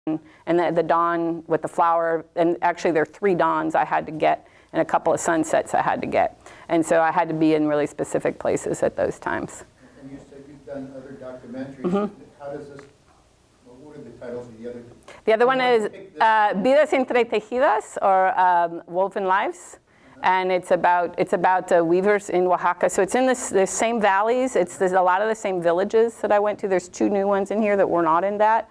and the dawn with the flower, and actually there are 3 dawns I had to get and a couple of sunsets I had to get. And so I had to be in really specific places at those times. And you said you've done other documentaries. How does this, what are the titles of the other? The other one is Vidas Entretejidas, or Woven Lives. And it's about weavers in Oaxaca. So it's in the same valleys. There's a lot of the same villages that I went to. There's 2 new ones in here that were not in that.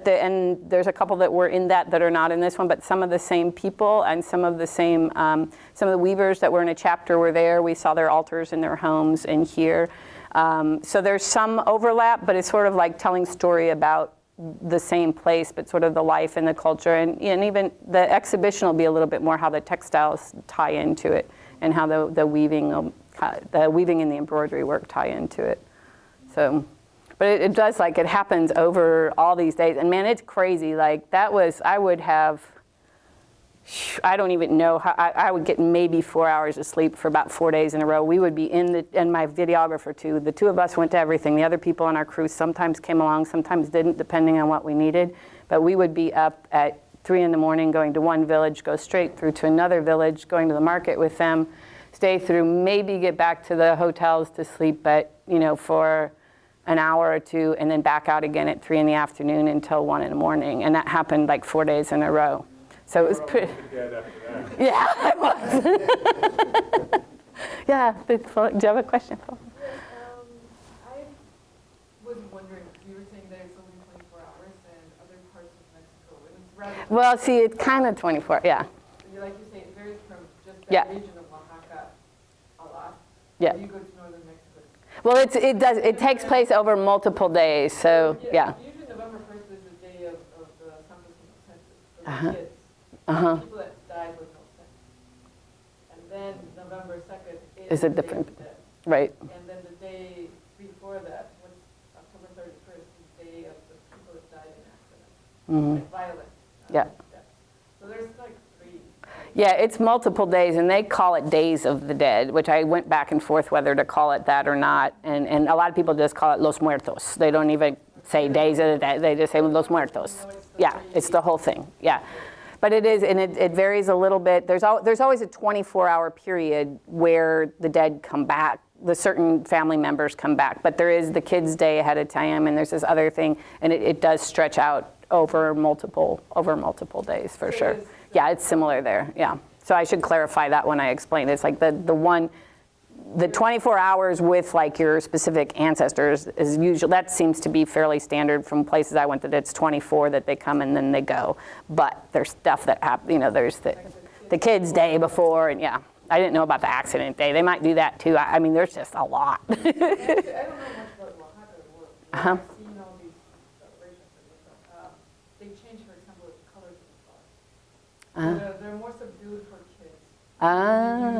And there's a couple that were in that are not in this one, but some of the same people and some of the same, some of the weavers that were in a chapter were there. We saw their altars in their homes in here. So there's some overlap, but it's sort of like telling story about the same place, but sort of the life and the culture. And even the exhibition will be a little bit more how the textiles tie into it and how the weaving and the embroidery work tie into it. So. But it does, like, it happens over all these days. And man, it's crazy. Like, that was, I would have, I don't even know how, I would get maybe 4 hours of sleep for about 4 days in a row. We would be and my videographer too. The 2 of us went to everything. The other people on our crew sometimes came along, sometimes didn't, depending on what we needed. But we would be up at 3 in the morning going to one village, go straight through to another village, going to the market with them, stay through, maybe get back to the hotels to sleep, but, for an hour or 2, and then back out again at 3 in the afternoon until 1 in the morning. And that happened like 4 days in a row. So it was pretty. Yeah, I was. Yeah, do you have a question? I was wondering, you were saying there's only 24 hours in other parts of Mexico. And it's rather well, see, it's kind of 24, yeah. Like you say, it varies from just that Yeah. region of Oaxaca a lot. Yeah. You go to northern Mexico. Well, it takes place over multiple days, so yeah. Usually November 1st is the day of the Santos Inocentes, for the kids. People that died with no sense. And then November 2nd is a the different, Day of the Dead. right. And then the day before that, October 31st, is the day of the people that died in accidents, like violent deaths. So there's like 3. Yeah, it's multiple days, and they call it Days of the Dead, which I went back and forth whether to call it that or not. And a lot of people just call it Los Muertos. They don't even say Days of the Dead. They just say Los Muertos. Yeah, it's the whole thing. Yeah. But it is, and it varies a little bit. There's always a 24-hour period where the dead come back. The certain family members come back. But there is the kids' day ahead of time, and there's this other thing, and it does stretch out over multiple days for sure. Yeah, it's similar there, yeah. So I should clarify that when I explain. It's like the 24 hours with like your specific ancestors is usually, that seems to be fairly standard from places I went that it's 24 that they come and then they go. But there's stuff that happens, there's the kids' day before, and yeah. I didn't know about the accident day. They might do that too. I mean, there's just a lot. Actually, I don't know much about Oaxaca. I've seen all these celebrations and stuff. They change, for example, the colors of the flowers. They're more subdued for kids. They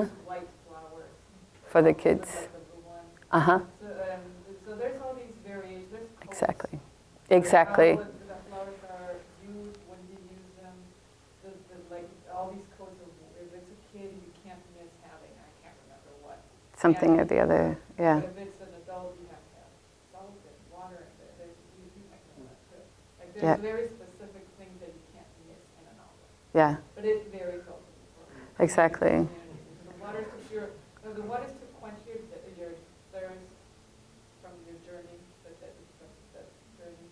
use white flowers. For the kids. Like the blue ones. So there's all these variations. There's codes. Exactly. How the flowers are used, when you use them. Like all these codes of, if it's a kid, you can't miss having, I can't remember what. Something or the other, yeah. But if it's an adult, you have to have salt and water in there. You might know that too. Like there's very specific things that you can't miss in a novel. Yeah. But it varies also. Exactly. The water is to pure, no, the water is to quench your thirst from your journey, that journey.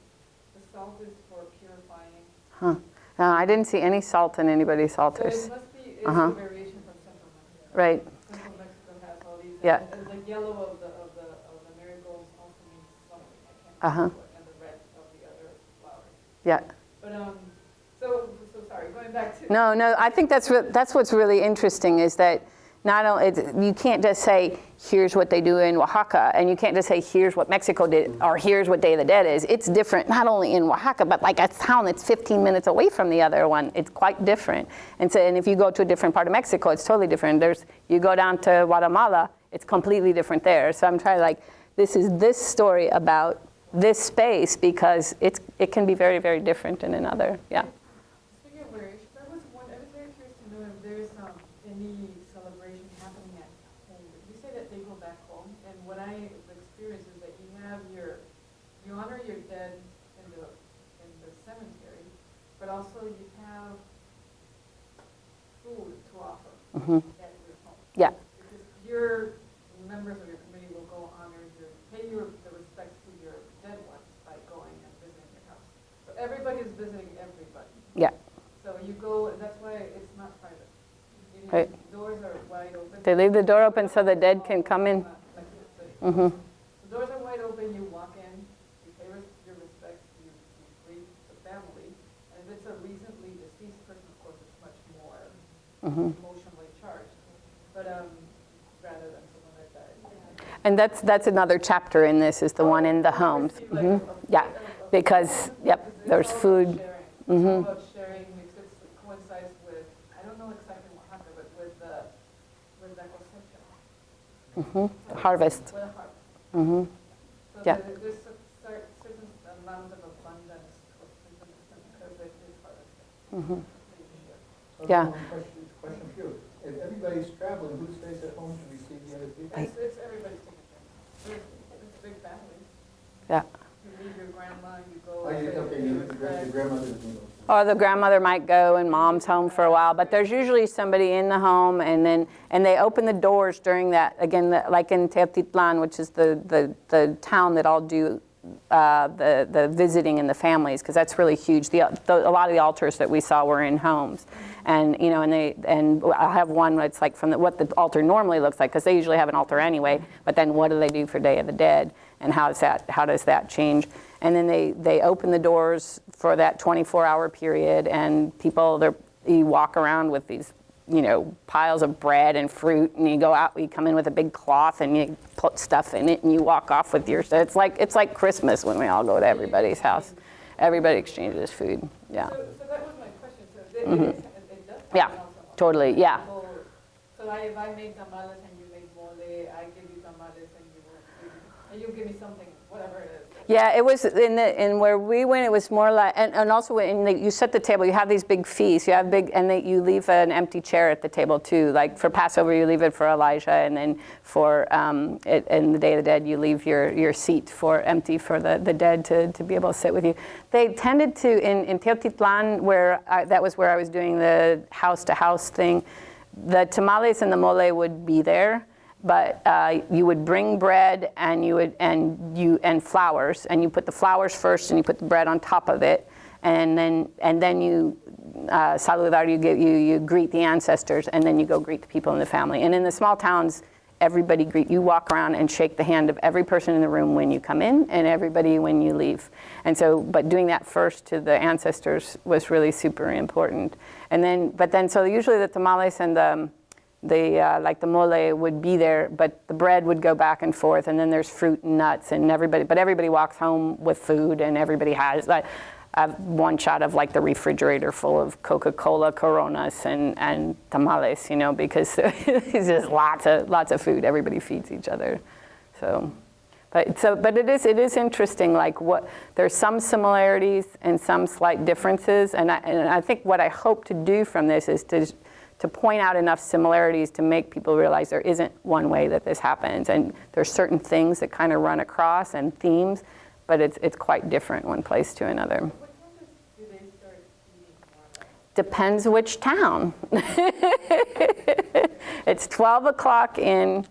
The salt is for purifying. Huh. No, I didn't see any salt in anybody's So altars. it must be, it's a variation from Central Mexico. Right. Central Mexico has all these. Yeah. And the yellow of the marigolds also means summer. I can't remember what, and the red of the other flowers. Yeah. But so sorry, going back to. No, I think that's what's really interesting is that not only, you can't just say, here's what they do in Oaxaca, and you can't just say, here's what Mexico did, or here's what Day of the Dead is. It's different, not only in Oaxaca, but like a town that's 15 minutes away from the other one. It's quite different. And if you go to a different part of Mexico, it's totally different. You go down to Guatemala, it's completely different there. So I'm trying this is this story about this space because it can be very, very different in another, yeah. Speaking of variations, I was very curious to know if there's any celebration happening at home. You say that they go back home, and what I experienced is that you honor your dead in the cemetery, but also you have food to offer Mhm. at your home. Yeah. Because your members of your committee will go honor the respect to your dead ones by going and visiting your house. So everybody is visiting everybody. Yeah. So you go, and that's why it's not private. Right. Doors are wide open. They leave the door open so the dead can come in. Like the city. Mhm. The doors are wide open, you walk in, you pay your respects, you greet the family. And if it's a recently deceased person, of course, it's much more Mhm. emotionally charged. But rather than someone that died. And that's another chapter in this, is the one in the homes. Mhm. Yeah, because, yep, there's food. It's Mhm. all about sharing, because it coincides with, I don't know exactly what happened, but with the cosecha. Mhm. Harvest. With the harvest. Mhm. So Yeah. there's a certain amount of abundance because it is harvested. Mhm. So Yeah. one question for you. If everybody's traveling, who stays at home to receive the other people? It's everybody's taking turns. It's a big family. Yeah. You leave your grandma, you go. Oh, okay, your grandmother's meal. Or the grandmother might go and mom's home for a while, but there's usually somebody in the home, and they open the doors during that, again, like in Teotitlan, which is the town that I'll do the visiting and the families, because that's really huge. A lot of the altars that we saw were in homes, and I have one that's like from what the altar normally looks like, because they usually have an altar anyway. But then what do they do for Day of the Dead, and how does that change? And then they open the doors for that 24-hour period, and you walk around with these, piles of bread and fruit, and you go out, you come in with a big cloth, and you put stuff in it, and you walk off with your, it's like Christmas when we all go to everybody's house. Everybody exchanges food, yeah. So that was my question. So it does happen Yeah, also. totally, yeah. People- So if I make tamales and you make mole, I give you tamales and you give me something, whatever it is. Yeah, it was in where we went. It was more like, and also you set the table. You have these big feasts. You have you leave an empty chair at the table too. Like for Passover, you leave it for Elijah, and then for in the Day of the Dead, you leave your seat empty for the dead to be able to sit with you. They tended to in Teotitlan, that was where I was doing the house to house thing. The tamales and the mole would be there. But you would bring bread and flowers, and you put the flowers first, and you put the bread on top of it, and then you saludar, you greet the ancestors, and then you go greet the people in the family. And in the small towns, you walk around and shake the hand of every person in the room when you come in, and everybody when you leave. And so, but doing that first to the ancestors was really super important. So usually the tamales and like the mole would be there, but the bread would go back and forth, and then there's fruit and nuts, and everybody walks home with food, and everybody has I have one shot of like the refrigerator full of Coca-Cola, Coronas, and tamales, because it's just lots of food. Everybody feeds each other, but it is interesting. Like there's some similarities and some slight differences, and I think what I hope to do from this is to point out enough similarities to make people realize there isn't one way that this happens, and there's certain things that kind of run across and themes, but it's quite different one place to another. What time do they start eating more? Depends which town. It's 12 o'clock in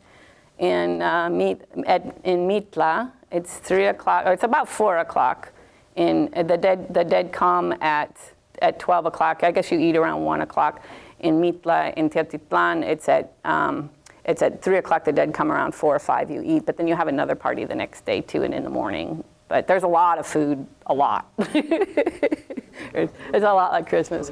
Mitla. It's 3 o'clock, or it's about 4 o'clock. In the dead come at 12 o'clock. I guess you eat around 1 o'clock. In Mitla, in Teotitlan, it's at 3 o'clock. The dead come around 4 or 5. You eat, but then you have another party the next day too, and in the morning. But there's a lot of food, a lot. It's a lot like Christmas.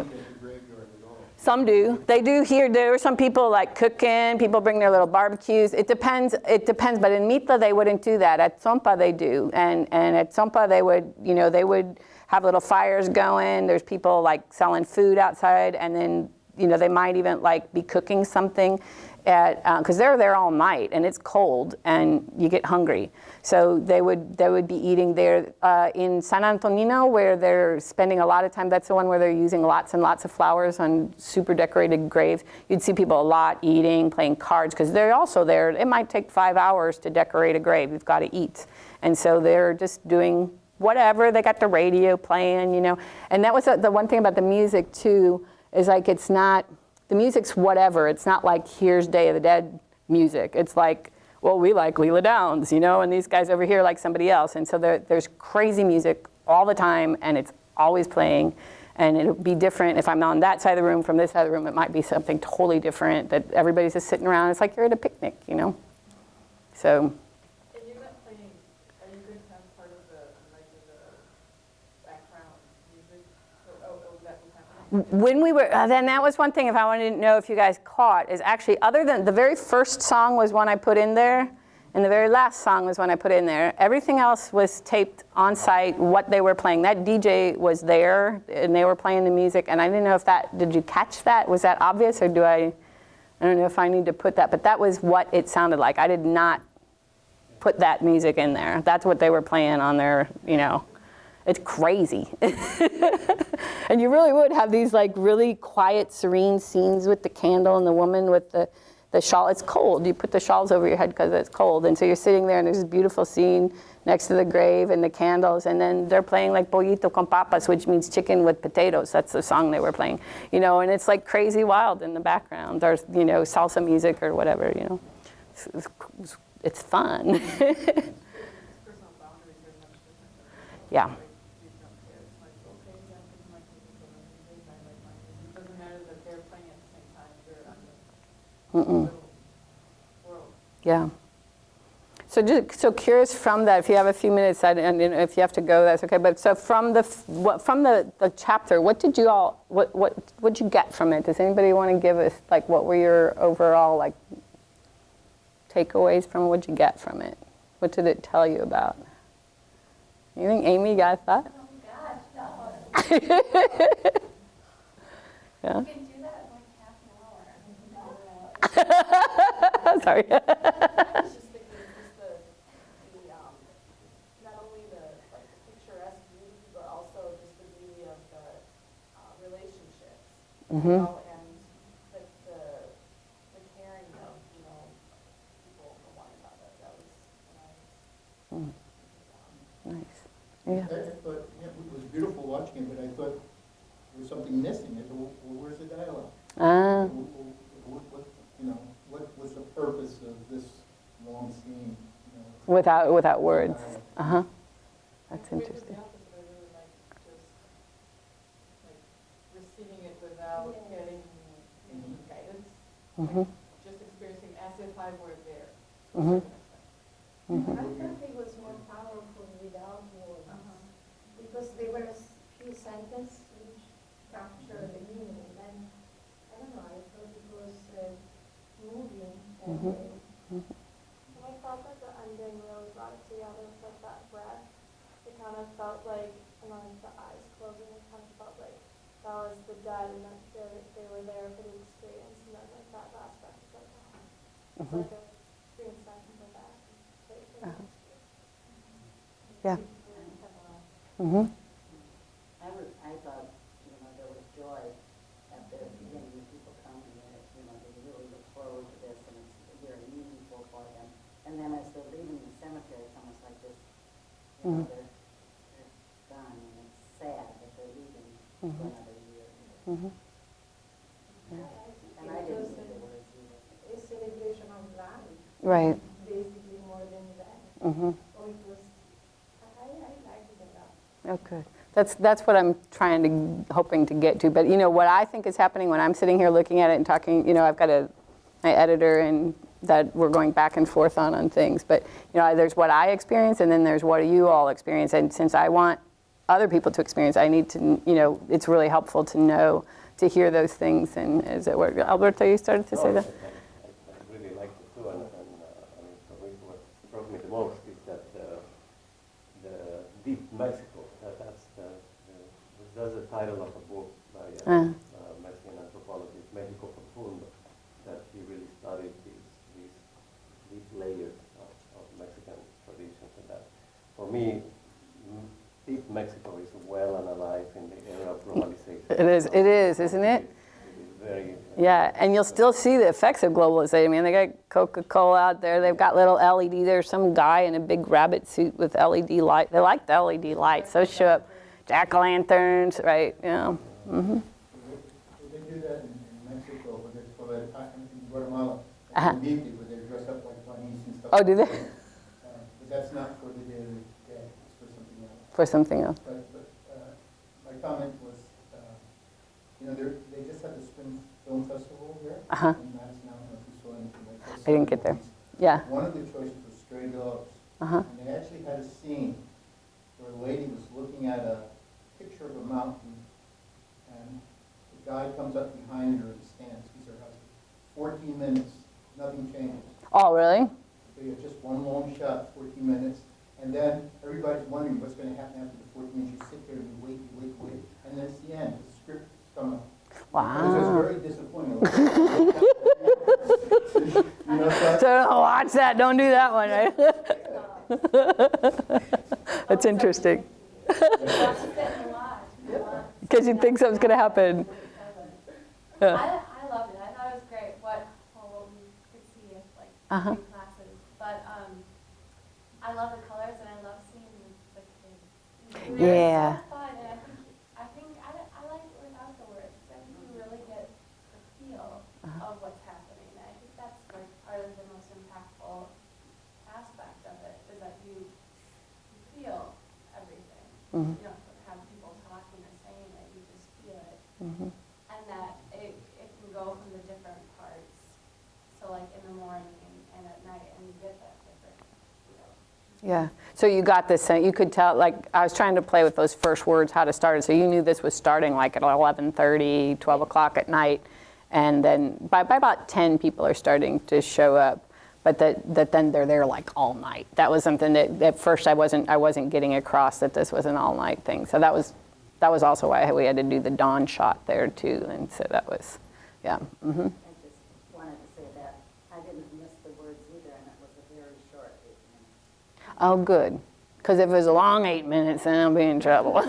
Some do. They do here. There are some people like cooking. People bring their little barbecues. It depends. But in Mitla, they wouldn't do that. At Tsompa, they do. And at Tsompa, they would have little fires going. There's people like selling food outside, and then they might even like be cooking something because they're there all night and it's cold and you get hungry. So they would be eating there in San Antonino, where they're spending a lot of time. That's the one where they're using lots and lots of flowers on super decorated graves. You'd see people a lot eating, playing cards, because they're also there. It might take 5 hours to decorate a grave. You've got to eat. And so they're just doing whatever. They got the radio playing, you know. And that was the one thing about the music too, is like it's not, the music's whatever. It's not like here's Day of the Dead music. It's like, well, we like Leela Downs, you know, and these guys over here like somebody else. And so there's crazy music all the time, and it's always playing. And it'll be different if I'm on that side of the room from this side of the room. It might be something totally different that everybody's just sitting around. It's like you're at a picnic, you know. So. And you're not playing, are you going to have part of the, like, the background music? Or that was happening? When we were, then that was one thing if I wanted to know if you guys caught, is actually other than the very first song was one I put in there, and the very last song was one I put in there. Everything else was taped on site, what they were playing. That DJ was there, and they were playing the music, and I didn't know if that, did you catch that? Was that obvious, or I don't know if I need to put that, but that was what it sounded like. I did not put that music in there. That's what they were playing on their, you know. It's crazy. And you really would have these like really quiet, serene scenes with the candle and the woman with the shawl. It's cold. You put the shawls over your head because it's cold. And so you're sitting there and there's this beautiful scene next to the grave and the candles. And then they're playing like Pollito con Papas, which means chicken with potatoes. That's the song they were playing. You know, and it's like crazy wild in the background. There's, you know, salsa music or whatever, you know. It's fun. Personal boundaries are much different. Yeah. You don't care. It's like, okay, yeah, because my music over music, I like my music. It doesn't matter that they're playing at the same time. They're on the little world. Yeah. So curious from that, if you have a few minutes, and if you have to go, that's okay. But so from the chapter, what did you all, what'd you get from it? Does anybody want to give us, like, what were your overall, like, takeaways from, what'd you get from it? What did it tell you about? You think Amy got that? Oh gosh, no. Yeah? You can do that in like half an hour. Sorry. I was just thinking just the not only the like picturesque beauty, but also just the beauty of the relationships, you know, and the caring of, you know, people for one another. That was nice. Nice. I Yeah. thought, yeah, it was beautiful watching it, but I thought there was something missing. I thought, well, where's the dialogue? You know, what was the purpose of this long scene? You know, Without words. Uh-huh. That's Maybe interesting. the opposite, I really like just like receiving it without getting any guidance. Mhm. Just experiencing as if I were there. Mhm. I thought it was more powerful without words, because there were a few sentences which capture the meaning, and I don't know, I thought it was moving. I felt that the ending really brought it together with like that breath. It kind of felt like, and then the eyes closing, it kind of felt like that was the dead and that they were there for the experience. And then like that last breath is like, oh, it's like a green sign for that. Yeah. Mhm. I thought, you know, there was joy at the beginning when people come and they, you know, they really look forward to this and it's very meaningful for them. And then as they're leaving the cemetery, it's almost like this, you know, they're gone and it's sad that they're leaving for another year. And I didn't see the words either. A celebration of life, Right. basically more than that. Mhm. So it was, I liked it a lot. Oh, good. That's what I'm hoping to get to. But you know what I think is happening when I'm sitting here looking at it and talking. You know, I've got my editor and that we're going back and forth on things. But you know, there's what I experience, and then there's what you all experience. And since I want other people to experience, I need to. You know, it's really helpful to know, to hear those things. And as it were, Alberto, you started to say that. I really liked it too, and I mean, for me, what struck me the most is that the Deep Mexico. That's the title of a book by Mexican anthropologist Mexico Profundo, that he really studied these deep layers of Mexican traditions, and that for me, Mexico is well and alive in the era of globalization. It is, isn't it? It is very... Yeah, and you'll still see the effects of globalization. I mean, they got Coca-Cola out there. They've got little LED. There's some guy in a big rabbit suit with LED light. They like the LED lights. Those show up. Jack-o'-lanterns, right? Yeah. Mm-hmm. They do that in Mexico, but it's called in Guatemala. Uh-huh. Where they dress up like bunnies and stuff. Oh, do they? But that's not for the daily day. It's for something else. For something else. But my comment was, they just had the Spring Film Festival here Uh-huh. in Madison. I don't know if you saw anything like this. I didn't get there. Yeah. One of the choices was Stray Dogs. Uh-huh. And they actually had a scene where a lady was looking at a picture of a mountain, and the guy comes up behind her and stands. He's her husband. 14 minutes, nothing changes. Oh, really? So you have just one long shot, 14 minutes, and then everybody's wondering what's going to happen after the 14 minutes. You sit there and you wait, and then it's the end. The script is coming up. Wow. It was very disappointing. So don't watch that. Don't do that one, right? That's interesting. Because you think something's going to happen. Yeah. I loved it. I thought it was great what we could see in like Uh-huh. classes. But I love the colors and I love seeing the kids. Yeah. It's so fun, and I think I like it without the words. I think you really get the feel of what's happening. And I think that's like part of the most impactful aspect of it is that you feel everything. Mhm. You don't have people talking or saying it. You just feel it. Mhm. And that it can go from the different parts, so like in the morning and at night, and you get that different feel. Yeah. So you got this, you could tell, like, I was trying to play with those first words, how to start it. So you knew this was starting like at 11:30, 12 o'clock at night. And then by about 10, people are starting to show up. But that then they're there like all night. That was something that at first I wasn't getting across that this was an all night thing. So that was also why we had to do the dawn shot there too. And so that was, yeah. Mm-hmm. I just wanted to say that I didn't miss the words either, and it was a very short 8 minutes. Oh, good. Because if it was a long 8 minutes, then I'll be in trouble.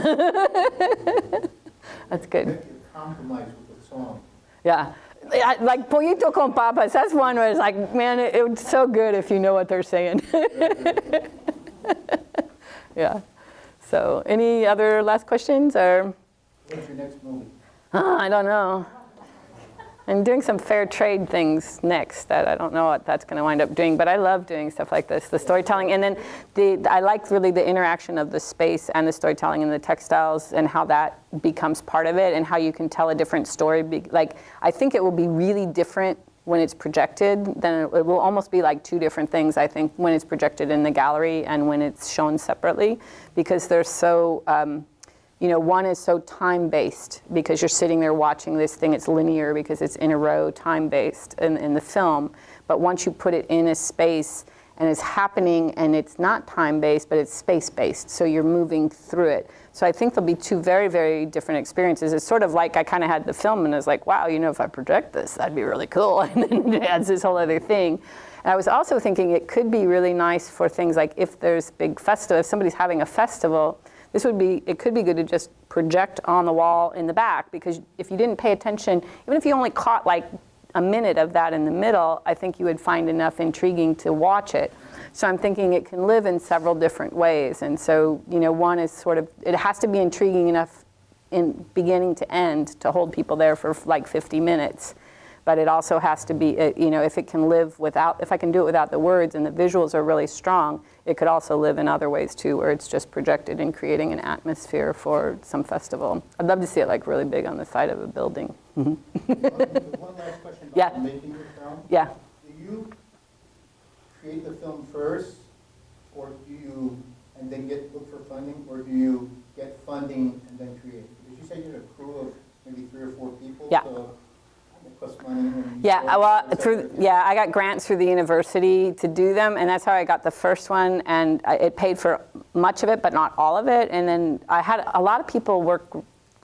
That's good. Make a compromise with the song. Yeah. Like Pollito con Papas, that's one where it's like, man, it's so good if you know what they're saying. Yeah. So any other last questions? Or What's your next movie? I don't know. I'm doing some fair trade things next that I don't know what that's going to wind up doing, but I love doing stuff like this, the storytelling. And then I like really the interaction of the space and the storytelling and the textiles and how that becomes part of it and how you can tell a different story. Like, I think it will be really different when it's projected. Then it will almost be like two different things, I think, when it's projected in the gallery and when it's shown separately, because they're so... one is so time-based because you're sitting there watching this thing. It's linear because it's in a row, time-based in the film. But once you put it in a space and it's happening and it's not time-based, but it's space-based, so you're moving through it. So I think there'll be two very, very different experiences. It's sort of like I kind of had the film and I was like, wow, if I project this, that'd be really cool. And then it adds this whole other thing. And I was also thinking it could be really nice for things like if there's big festival, if somebody's having a festival, it could be good to just project on the wall in the back, because if you didn't pay attention, even if you only caught like a minute of that in the middle, I think you would find enough intriguing to watch it. So I'm thinking it can live in several different ways. And so, one is sort of, it has to be intriguing enough in beginning to end to hold people there for like 50 minutes. But it also has to be, if it can live without, if I can do it without the words and the visuals are really strong, it could also live in other ways too, where it's just projected and creating an atmosphere for some festival. I'd love to see it like really big on the side of a building. One last question Yeah. about making your film. Yeah. Do you create the film first, or and then look for funding, or do you get funding and then create? Because you said you had a crew of maybe 3 or 4 people. Yeah. So it costs money. And Yeah, well, I got grants through the university to do them, and that's how I got the first one, and it paid for much of it, but not all of it. And then I had a lot of people work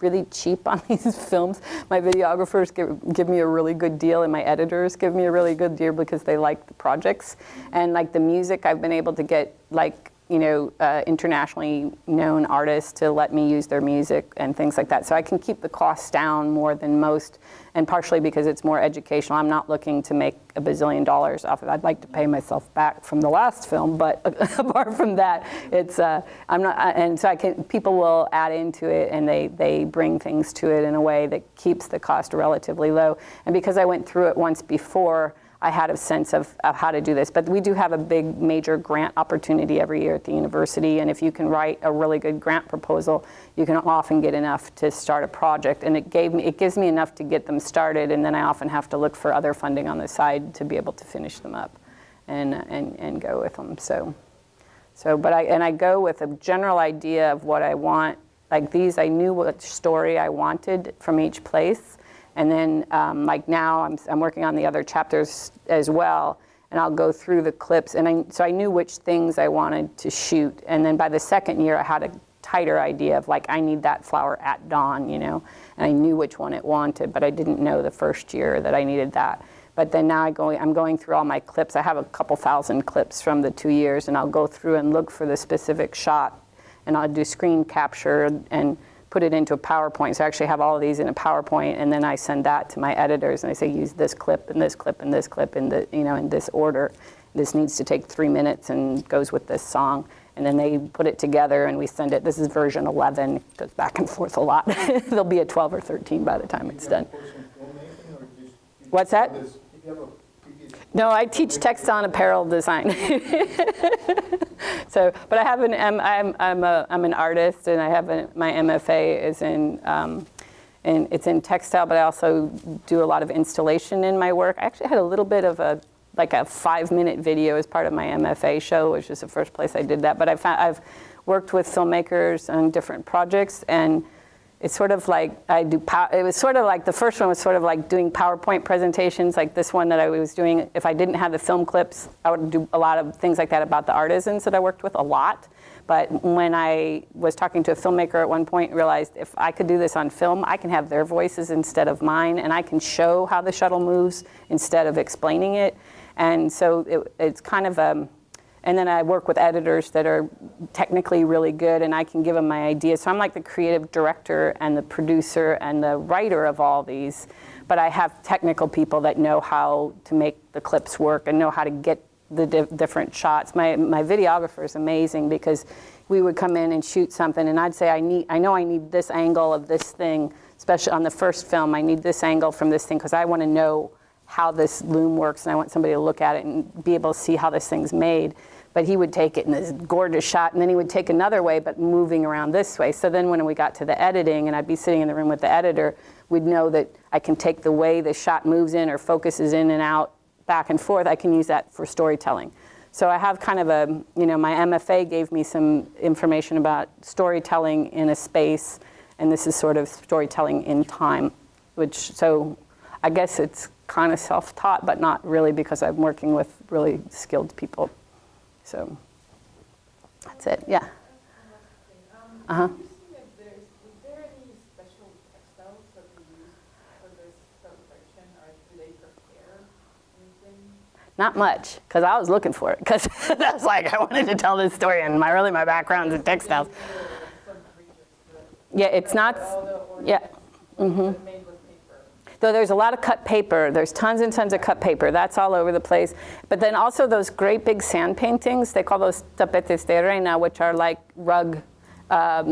really cheap on these films. My videographers give me a really good deal, and my editors give me a really good deal because they like the projects. And like the music, I've been able to get like internationally known artists to let me use their music and things like that. So I can keep the costs down more than most, and partially because it's more educational. I'm not looking to make $1 bazillion off of it. I'd like to pay myself back from the last film, but apart from that, it's I'm not. And so people will add into it, and they bring things to it in a way that keeps the cost relatively low. And because I went through it once before, I had a sense of how to do this. But we do have a big major grant opportunity every year at the university, and if you can write a really good grant proposal, you can often get enough to start a project. And it gives me enough to get them started, and then I often have to look for other funding on the side to be able to finish them up and go with them. But I go with a general idea of what I want. Like these, I knew what story I wanted from each place. And then, like now, I'm working on the other chapters as well, and I'll go through the clips. And so I knew which things I wanted to shoot. And then by the second year, I had a tighter idea of like, I need that flower at dawn, And I knew which one it wanted, but I didn't know the first year that I needed that. But then now I'm going through all my clips. I have a couple thousand clips from the 2 years, and I'll go through and look for the specific shot, and I'll do screen capture and put it into a PowerPoint. So I actually have all of these in a PowerPoint, and then I send that to my editors, and I say, use this clip and this clip and this clip in this order. This needs to take 3 minutes and goes with this song. And then they put it together, and we send it. This is version 11. It goes back and forth a lot. There'll be a 12 or 13 by the time it's done. What's that? No, I teach textile and apparel design. So, but I have I'm an artist, and I have my MFA is it's in textile, but I also do a lot of installation in my work. I actually had a little bit of a 5-minute video as part of my MFA show, which is the first place I did that. But I've worked with filmmakers on different projects, and it's sort of like it was sort of like the first one was sort of like doing PowerPoint presentations, like this one that I was doing. If I didn't have the film clips, I would do a lot of things like that about the artisans that I worked with a lot. But when I was talking to a filmmaker at one point, realized if I could do this on film, I can have their voices instead of mine, and I can show how the shuttle moves instead of explaining it. And so it's kind of and then I work with editors that are technically really good, and I can give them my ideas. So I'm like the creative director and the producer and the writer of all these, but I have technical people that know how to make the clips work and know how to get the different shots. My videographer is amazing, because we would come in and shoot something, and I'd say, I know I need this angle of this thing, especially on the first film. I need this angle from this thing because I want to know how this loom works, and I want somebody to look at it and be able to see how this thing's made. But he would take it in this gorgeous shot, and then he would take another way, but moving around this way. So then when we got to the editing, and I'd be sitting in the room with the editor, we'd know that I can take the way the shot moves in or focuses in and out, back and forth. I can use that for storytelling. So I have kind of my MFA gave me some information about storytelling in a space, and this is sort of storytelling in time, so I guess it's kind of self-taught, but not really, because I'm working with really skilled people. So that's it. Yeah. Have you seen is there any special textiles that they use for this celebration, or do they prepare anything? Not much, because I was looking for it, because that's like I wanted to tell this story, and my background's in textiles. Yeah, it's not. Yeah. Mm-hmm. Though there's a lot of cut paper. There's tons and tons of cut paper. That's all over the place. But then also those great big sand paintings, they call those tapetes de reina, which are like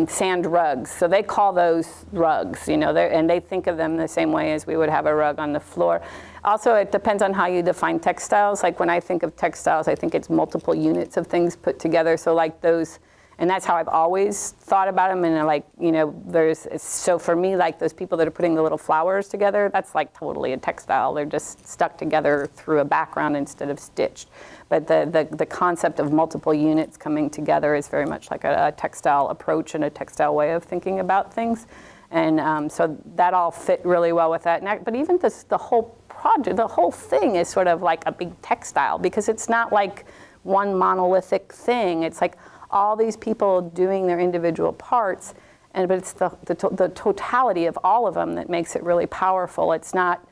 sand rugs. So they call those rugs, and they think of them the same way as we would have a rug on the floor. Also, it depends on how you define textiles. Like when I think of textiles, I think it's multiple units of things put together. So like those, and that's how I've always thought about them. And so for me, like those people that are putting the little flowers together, that's like totally a textile. They're just stuck together through a background instead of stitched. But the concept of multiple units coming together is very much like a textile approach and a textile way of thinking about things. And so that all fit really well with that. But even the whole project, the whole thing is sort of like a big textile, because it's not like one monolithic thing. It's like all these people doing their individual parts, but it's the totality of all of them that makes it really powerful. It's not,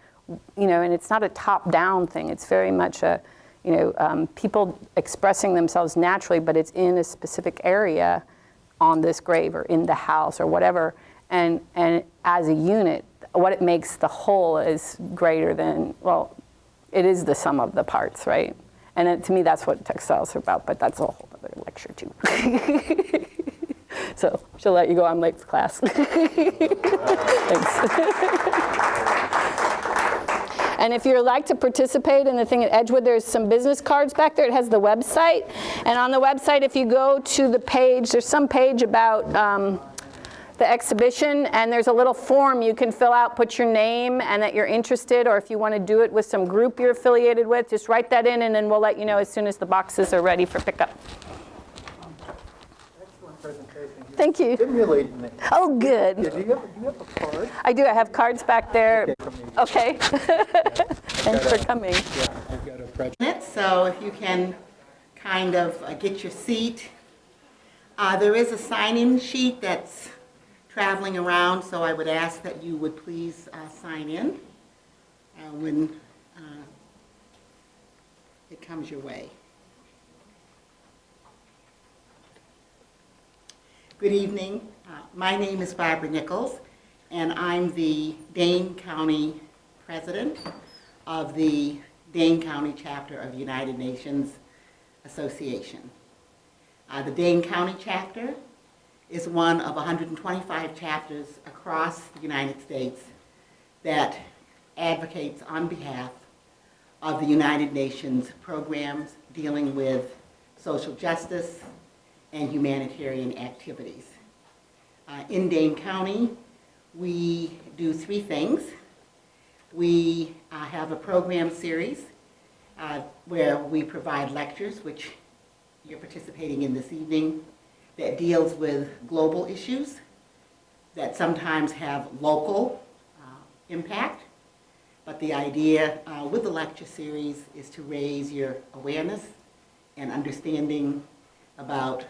and it's not a top-down thing. It's very much people expressing themselves naturally, but it's in a specific area on this grave or in the house or whatever. And as a unit, what it makes the whole is greater than, well, it is the sum of the parts, right? And to me, that's what textiles are about, but that's a whole other lecture too. So she'll let you go, I'm late for class. Thanks. And if you'd like to participate in the thing at Edgewood, there's some business cards back there. It has the website. And on the website, if you go to the page, there's some page about the exhibition, and there's a little form you can fill out, put your name and that you're interested, or if you want to do it with some group you're affiliated with, just write that in, and then we'll let you know as soon as the boxes are ready for pickup. Excellent presentation. You're Thank you. Stimulating me. Oh, good. Yeah, do you have a card? I do. I have cards back there. Okay. Thanks for coming. Yeah, I've got a project. So if you can kind of get your seat. There is a sign-in sheet that's traveling around, so I would ask that you would please sign in when it comes your way. Good evening. My name is Barbara Nichols, and I'm the Dane County President of the Dane County chapter of the United Nations Association. The Dane County chapter is one of 125 chapters across the United States that advocates on behalf of the United Nations programs dealing with social justice and humanitarian activities. In Dane County, we do three things. We have a program series where we provide lectures, which you're participating in this evening, that deals with global issues that sometimes have local impact. But the idea with the lecture series is to raise your awareness and understanding about